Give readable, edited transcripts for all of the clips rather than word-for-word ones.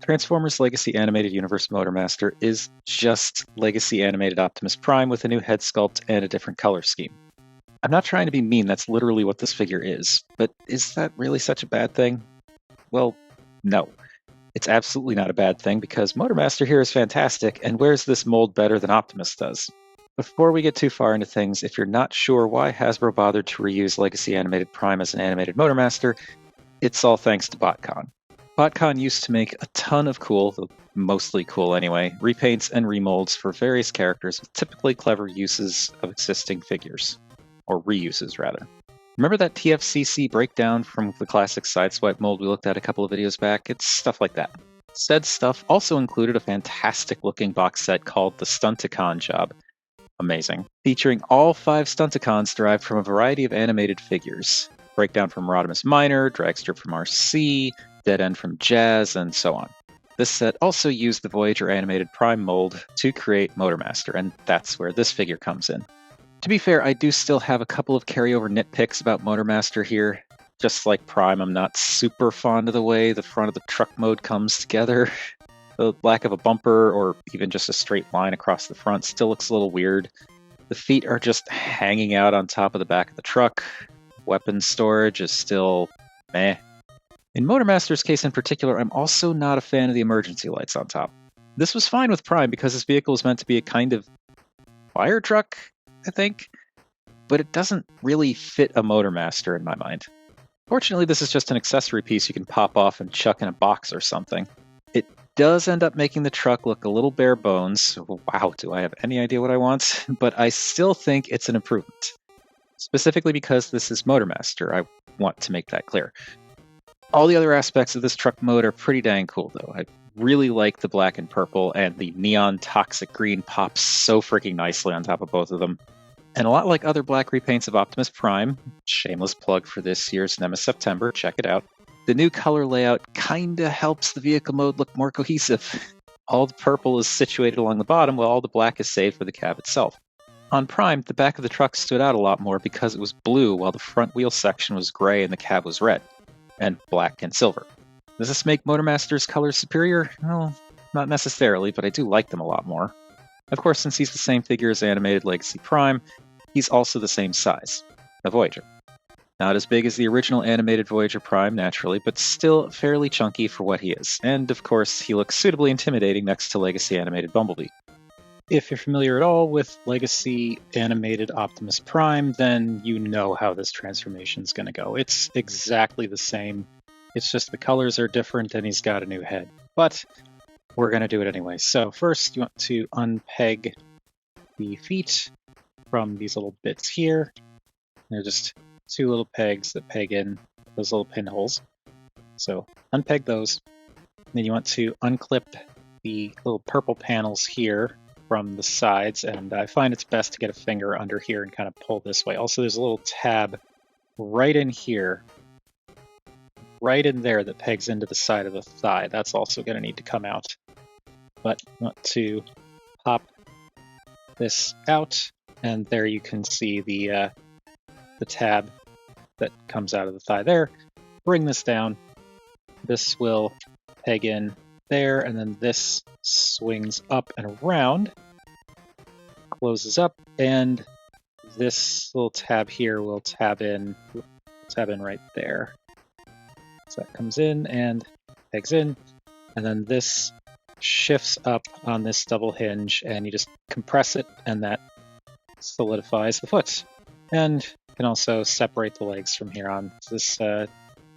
Transformers Legacy Animated Universe Motormaster is just Legacy Animated Optimus Prime with a new head sculpt and a different color scheme. I'm not trying to be mean, that's literally what this figure is, but is that really such a bad thing? Well, no. It's absolutely not a bad thing because Motormaster here is fantastic and wears this mold better than Optimus does. Before we get too far into things, if you're not sure why Hasbro bothered to reuse Legacy Animated Prime as an animated Motormaster, it's all thanks to BotCon. BotCon used to make a ton of cool, mostly cool anyway, repaints and remolds for various characters with typically clever uses of existing figures. Or reuses, rather. Remember that TFCC breakdown from the classic Sideswipe mold we looked at a couple of videos back? It's stuff like that. Said stuff also included a fantastic-looking box set called the Stunticon Job. Amazing. Featuring all 5 Stunticons derived from a variety of animated figures. Breakdown from Rodimus Minor, Dragster from RC, Dead End from Jazz, and so on. This set also used the Voyager animated Prime mold to create Motormaster, and that's where this figure comes in. To be fair, I do still have a couple of carryover nitpicks about Motormaster here. Just like Prime, I'm not super fond of the way the front of the truck mode comes together. The lack of a bumper, or even just a straight line across the front, still looks a little weird. The feet are just hanging out on top of the back of the truck. Weapon storage is still meh. In Motormaster's case in particular, I'm also not a fan of the emergency lights on top. This was fine with Prime because this vehicle is meant to be a kind of fire truck, I think, but it doesn't really fit a Motormaster in my mind. Fortunately, this is just an accessory piece you can pop off and chuck in a box or something. It does end up making the truck look a little bare bones. Wow, do I have any idea what I want? But I still think it's an improvement. Specifically because this is Motormaster, I want to make that clear. All the other aspects of this truck mode are pretty dang cool, though. I really like the black and purple, and the neon toxic green pops so freaking nicely on top of both of them. And a lot like other black repaints of Optimus Prime, shameless plug for this year's NEMA September, check it out, the new color layout kinda helps the vehicle mode look more cohesive. All the purple is situated along the bottom, while all the black is saved for the cab itself. On Prime, the back of the truck stood out a lot more because it was blue, while the front wheel section was gray and the cab was red, and black and silver. Does this make Motormaster's colors superior? Well, not necessarily, but I do like them a lot more. Of course, since he's the same figure as animated Legacy Prime, he's also the same size, a Voyager. Not as big as the original animated Voyager Prime, naturally, but still fairly chunky for what he is. And of course, he looks suitably intimidating next to Legacy animated Bumblebee. If you're familiar at all with Legacy animated Optimus Prime, then you know how this transformation is going to go. It's exactly the same. It's just the colors are different and he's got a new head. But we're going to do it anyway. So first you want to unpeg the feet from these little bits here. They're just 2 little pegs that peg in those little pinholes. So unpeg those. Then you want to unclip the little purple panels here from the sides, and I find it's best to get a finger under here and kind of pull this way. Also, there's a little tab right in here, right in there, that pegs into the side of the thigh. That's also going to need to come out. But you want to pop this out, and there you can see the tab that comes out of the thigh there. Bring this down. This will peg in there, and then this swings up and around, closes up, and this little tab here will tab in right there. So that comes in and pegs in, and then this shifts up on this double hinge, and you just compress it, and that solidifies the foot. And you can also separate the legs from here on.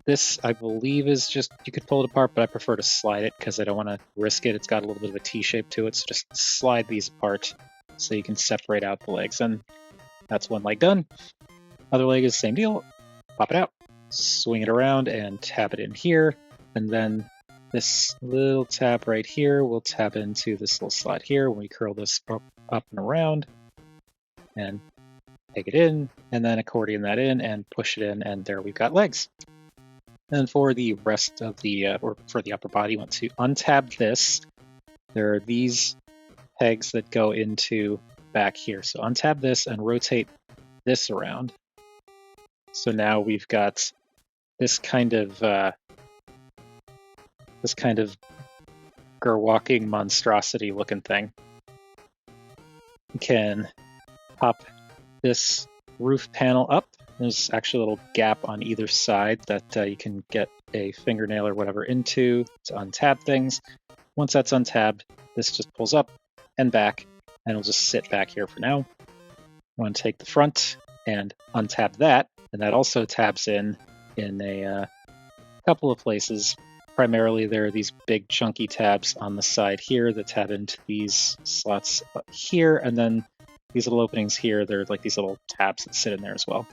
This, I believe, is just, you could pull it apart, but I prefer to slide it because I don't want to risk it. It's got a little bit of a T-shape to it, so just slide these apart so you can separate out the legs. And that's one leg done. Other leg is the same deal. Pop it out, swing it around, and tab it in here. And then this little tab right here will tab into this little slot here when we curl this up and around. And take it in, and then accordion that in, and push it in, and there we've got legs. And for the rest of the, or for the upper body, you want to untab this. There are these pegs that go into back here. So untab this and rotate this around. So now we've got this kind of Joker walking monstrosity looking thing. You can pop this roof panel up. There's actually a little gap on either side that you can get a fingernail or whatever into to untab things. Once that's untabbed, this just pulls up and back, and it'll just sit back here for now. I want to take the front and untab that, and that also tabs in a couple of places. Primarily, there are these big chunky tabs on the side here that tab into these slots here, and then these little openings here, they're like these little tabs that sit in there as well.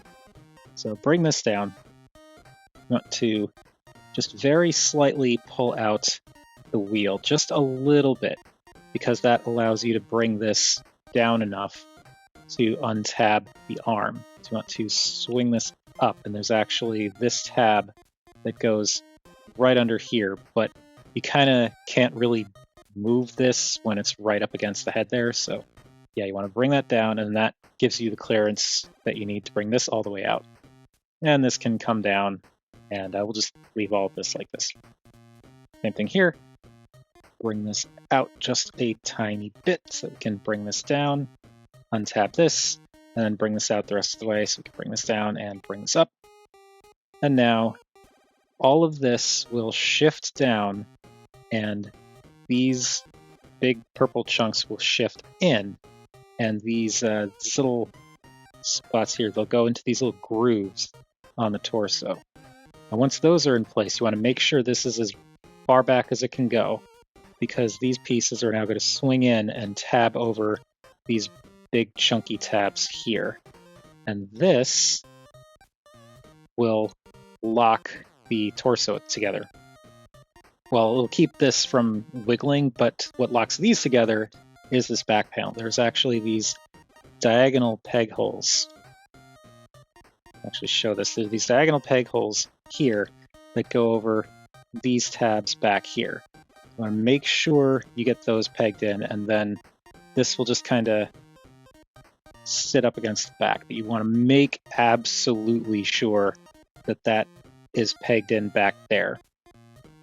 So bring this down. You want to just very slightly pull out the wheel, just a little bit, because that allows you to bring this down enough to untab the arm. So you want to swing this up, and there's actually this tab that goes right under here, but you kind of can't really move this when it's right up against the head there. So yeah, you want to bring that down, and that gives you the clearance that you need to bring this all the way out. And this can come down, and we'll just leave all of this like this. Same thing here. Bring this out just a tiny bit so we can bring this down, untab this, and then bring this out the rest of the way so we can bring this down and bring this up. And now all of this will shift down, and these big purple chunks will shift in, and these little spots here, they'll go into these little grooves on the torso. And once those are in place, you want to make sure this is as far back as it can go, because these pieces are now going to swing in and tab over these big chunky tabs here. And this will lock the torso together. Well, it'll keep this from wiggling, but what locks these together is this back panel. There's actually these diagonal peg holes. I'll actually show this. There's these diagonal peg holes here that go over these tabs back here. You want to make sure you get those pegged in, and then this will just kind of sit up against the back. But you want to make absolutely sure that that is pegged in back there.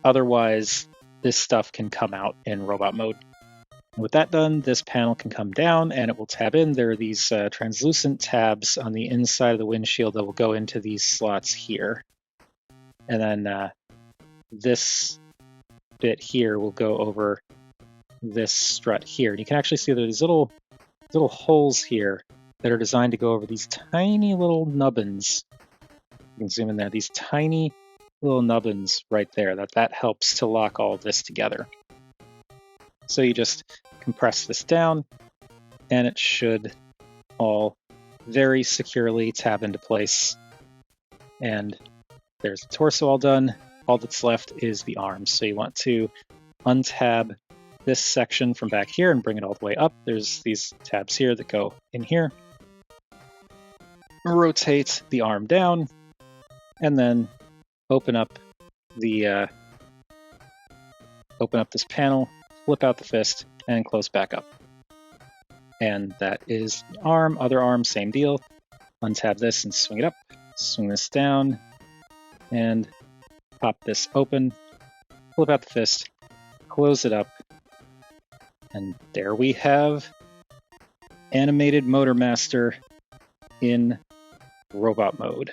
Otherwise, this stuff can come out in robot mode. And with that done, this panel can come down and it will tab in. There are these translucent tabs on the inside of the windshield that will go into these slots here. And then this bit here will go over this strut here. And you can actually see there's little holes here that are designed to go over these tiny little nubbins. You can zoom in there. These tiny little nubbins right there. That helps to lock all of this together. So you just compress this down, and it should all very securely tab into place. And there's the torso all done. All that's left is the arms. So you want to untab this section from back here and bring it all the way up. There's these tabs here that go in here. Rotate the arm down, and then open up the open up this panel, flip out the fist, and close back up. And that is the arm. Other arm, same deal. Untab this and swing it up. Swing this down, and pop this open. Flip out the fist, close it up, and there we have animated Motormaster in robot mode.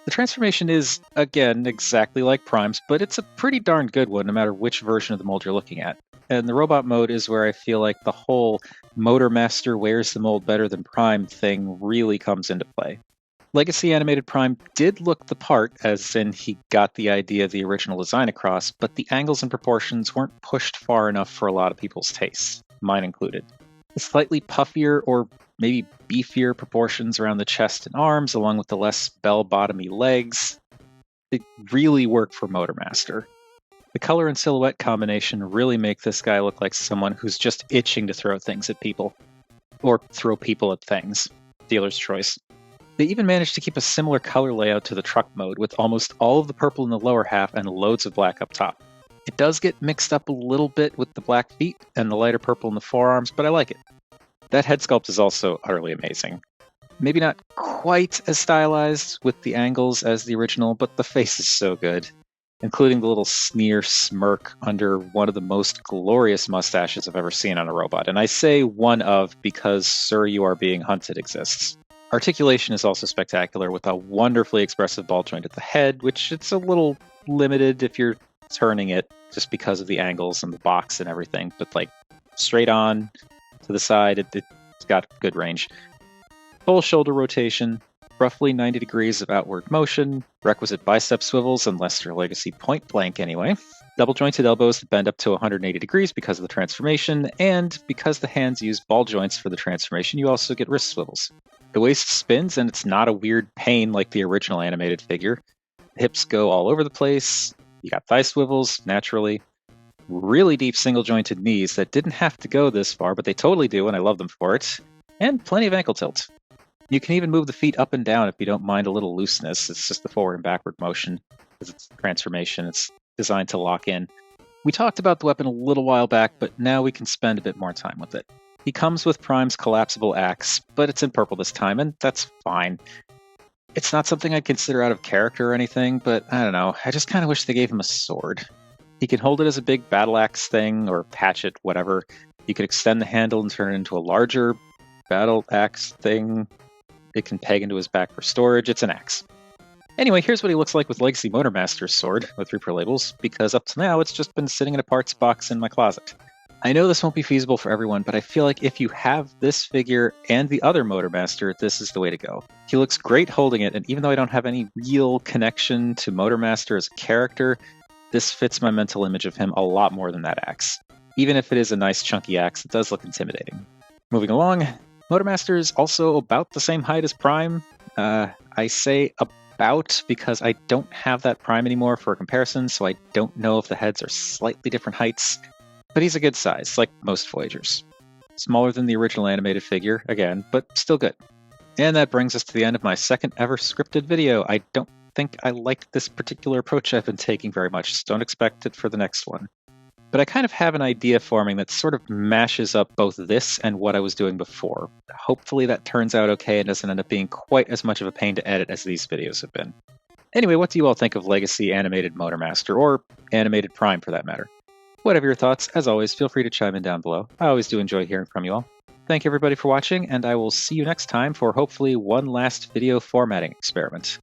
The transformation is, again, exactly like Prime's, but it's a pretty darn good one no matter which version of the mold you're looking at. And the robot mode is where I feel like the whole Motormaster wears the mold better than Prime thing really comes into play. Legacy Animated Prime did look the part, as in he got the idea of the original design across, but the angles and proportions weren't pushed far enough for a lot of people's tastes, mine included. The slightly puffier or maybe beefier proportions around the chest and arms, along with the less bell-bottomy legs, it really worked for Motormaster. The color and silhouette combination really make this guy look like someone who's just itching to throw things at people. Or throw people at things. Dealer's choice. They even managed to keep a similar color layout to the truck mode, with almost all of the purple in the lower half and loads of black up top. It does get mixed up a little bit with the black feet and the lighter purple in the forearms, but I like it. That head sculpt is also utterly amazing. Maybe not quite as stylized with the angles as the original, but the face is so good. including the little sneer smirk under one of the most glorious mustaches I've ever seen on a robot. And I say one of because Sir You Are Being Hunted exists. Articulation is also spectacular with a wonderfully expressive ball joint at the head, which it's a little limited if you're turning it just because of the angles and the box and everything, but like straight on to the side, it's got good range. Full shoulder rotation, roughly 90 degrees of outward motion, requisite bicep swivels unless you're Legacy point blank anyway, double jointed elbows that bend up to 180 degrees because of the transformation, and because the hands use ball joints for the transformation, you also get wrist swivels. The waist spins and it's not a weird pain like the original animated figure. The hips go all over the place, you got thigh swivels, naturally. Really deep single jointed knees that didn't have to go this far, but they totally do, and I love them for it. And plenty of ankle tilt. You can even move the feet up and down if you don't mind a little looseness. It's just the forward and backward motion. Because it's transformation, it's designed to lock in. We talked about the weapon a little while back, but now we can spend a bit more time with it. He comes with Prime's collapsible axe, but it's in purple this time, and that's fine. It's not something I'd consider out of character or anything, but I don't know. I just kind of wish they gave him a sword. He can hold it as a big battle axe thing, or hatchet, whatever. You could extend the handle and turn it into a larger battle axe thing. It can peg into his back for storage. It's an axe. Anyway, here's what he looks like with Legacy Motormaster's sword, with Reaper labels, because up to now it's just been sitting in a parts box in my closet. I know this won't be feasible for everyone, but I feel like if you have this figure and the other Motormaster, this is the way to go. He looks great holding it, and even though I don't have any real connection to Motormaster as a character, this fits my mental image of him a lot more than that axe. Even if it is a nice chunky axe, it does look intimidating. Moving along, Motormaster is also about the same height as Prime. I say about because I don't have that Prime anymore for a comparison, so I don't know if the heads are slightly different heights. But he's a good size, like most Voyagers. Smaller than the original animated figure, again, but still good. And that brings us to the end of my second ever scripted video. I don't think I like this particular approach I've been taking very much, so don't expect it for the next one. But I kind of have an idea forming that sort of mashes up both this and what I was doing before. Hopefully that turns out okay and doesn't end up being quite as much of a pain to edit as these videos have been. Anyway, what do you all think of Legacy Animated Motormaster, or Animated Prime for that matter? Whatever your thoughts, as always, feel free to chime in down below. I always do enjoy hearing from you all. Thank you everybody for watching, and I will see you next time for hopefully one last video formatting experiment.